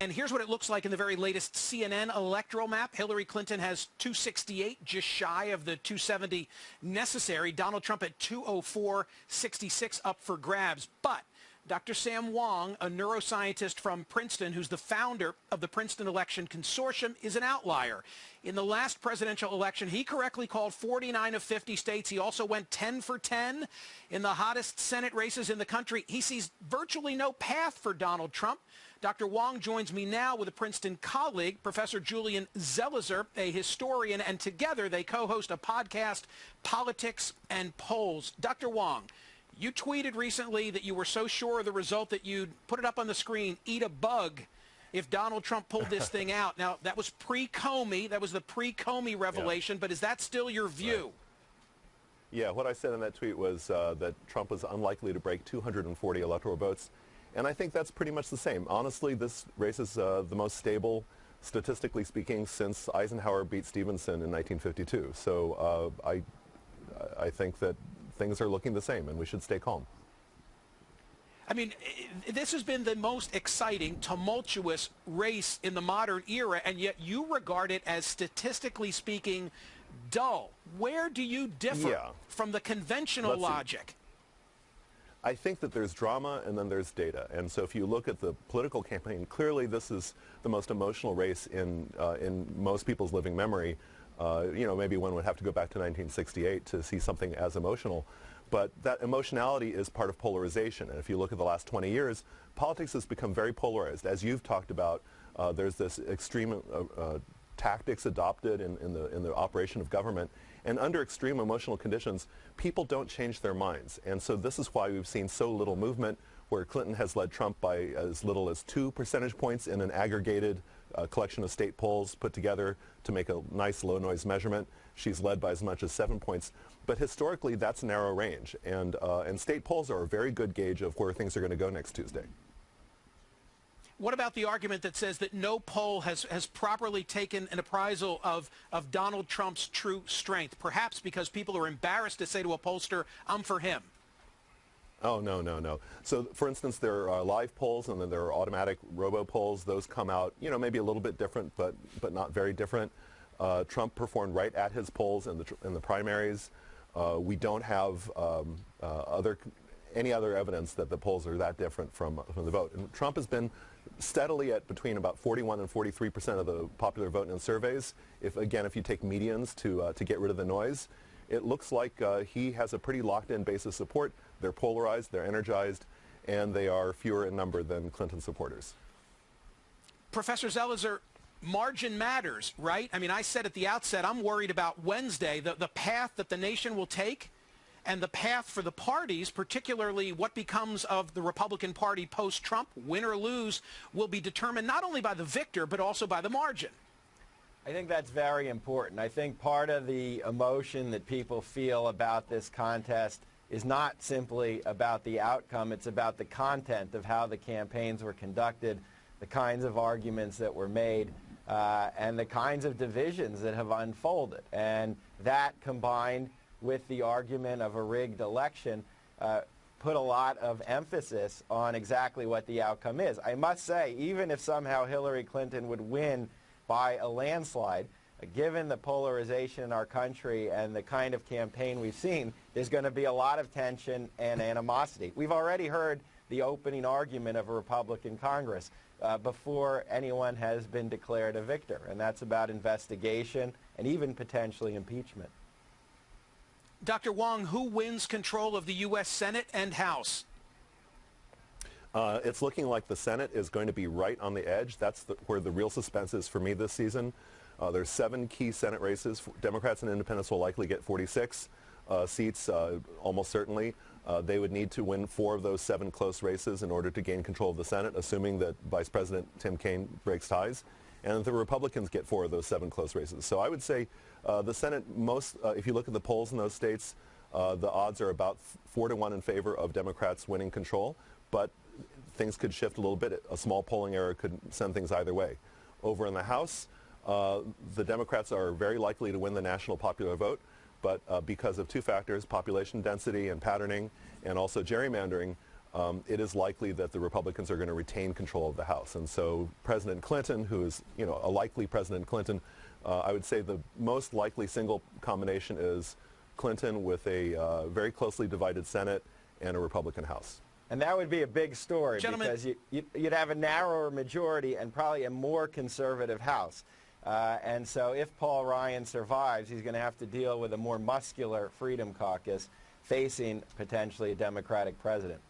And here's what it looks like in the very latest CNN electoral map. Hillary Clinton has 268, just shy of the 270 necessary. Donald Trump at 204.66 up for grabs. But Dr. Sam Wang, a neuroscientist from Princeton, who's the founder of the Princeton Election Consortium, is an outlier. In the last presidential election, he correctly called 49 of 50 states. He also went 10 for 10 in the hottest Senate races in the country. He sees virtually no path for Donald Trump. Dr. Wang joins me now with a Princeton colleague, Professor Julian Zelizer, a historian, and together they co-host a podcast, Politics and Polls. Dr. Wang, you tweeted recently that you were so sure of the result that you'd put it up on the screen, eat a bug, if Donald Trump pulled this thing out. Now, that was pre-Comey. That was the pre-Comey revelation, but is that still your view? Right. Yeah, what I said in that tweet was that Trump was unlikely to break 240 electoral votes, and I think that's pretty much the same. Honestly, this race is the most stable, statistically speaking, since Eisenhower beat Stevenson in 1952. So I think that things are looking the same, and we should stay calm. I mean, this has been the most exciting, tumultuous race in the modern era, and yet you regard it as, statistically speaking, dull. Where do you differ from the conventional logic? I think that there's drama and then there's data. And so if you look at the political campaign, clearly this is the most emotional race in most people's living memory. You know, maybe one would have to go back to 1968 to see something as emotional. But that emotionality is part of polarization. And if you look at the last 20 years, politics has become very polarized. As you've talked about, there's this extreme tactics adopted in the operation of government. And under extreme emotional conditions, people don't change their minds. And so this is why we've seen so little movement, where Clinton has led Trump by as little as 2 percentage points in an aggregated collection of state polls put together to make a nice low-noise measurement. She's led by as much as 7 points. But historically, that's narrow range. And state polls are a very good gauge of where things are going to go next Tuesday. What about the argument that says that no poll has properly taken an appraisal of Donald Trump's true strength, perhaps because people are embarrassed to say to a pollster, I'm for him? Oh, no, no, no. So, for instance, there are live polls and then there are automatic robo-polls. Those come out, you know, maybe a little bit different, but not very different. Trump performed right at his polls in the primaries. We don't have any other evidence that the polls are that different from the vote. And Trump has been steadily at between about 41 and 43% of the popular vote in surveys. If you take medians to get rid of the noise, it looks like he has a pretty locked-in base of support. They're polarized, they're energized, and they are fewer in number than Clinton supporters. Professor Zelizer, margin matters, right? I mean, I said at the outset, I'm worried about Wednesday, the path that the nation will take and the path for the parties, particularly what becomes of the Republican Party post-Trump, win or lose, will be determined not only by the victor, but also by the margin. I think that's very important. I think part of the emotion that people feel about this contest is not simply about the outcome, it's about the content of how the campaigns were conducted, the kinds of arguments that were made, and the kinds of divisions that have unfolded. And that, combined with the argument of a rigged election, put a lot of emphasis on exactly what the outcome is. I must say, even if somehow Hillary Clinton would win by a landslide, given the polarization in our country and the kind of campaign we've seen, there's going to be a lot of tension and animosity. We've already heard the opening argument of a Republican Congress before anyone has been declared a victor, and that's about investigation and even potentially impeachment. Dr. Wang, who wins control of the U.S. Senate and House? It's looking like the Senate is going to be right on the edge. That's where the real suspense is for me this season. There's 7 key Senate races. Democrats and independents will likely get 46 seats, almost certainly. They would need to win 4 of those 7 close races in order to gain control of the Senate, assuming that Vice President Tim Kaine breaks ties. And the Republicans get 4 of those 7 close races. So I would say the Senate, if you look at the polls in those states, the odds are about 4-1 in favor of Democrats winning control. But things could shift a little bit. A small polling error could send things either way. Over in the House, the Democrats are very likely to win the national popular vote, but because of 2 factors, population density and patterning, and also gerrymandering, it is likely that the Republicans are going to retain control of the House. And so President Clinton, who is, a likely President Clinton, I would say the most likely single combination is Clinton with a very closely divided Senate and a Republican House. And that would be a big story, Gentlemen, because you'd have a narrower majority and probably a more conservative House. And so if Paul Ryan survives, he's going to have to deal with a more muscular Freedom Caucus facing potentially a Democratic president.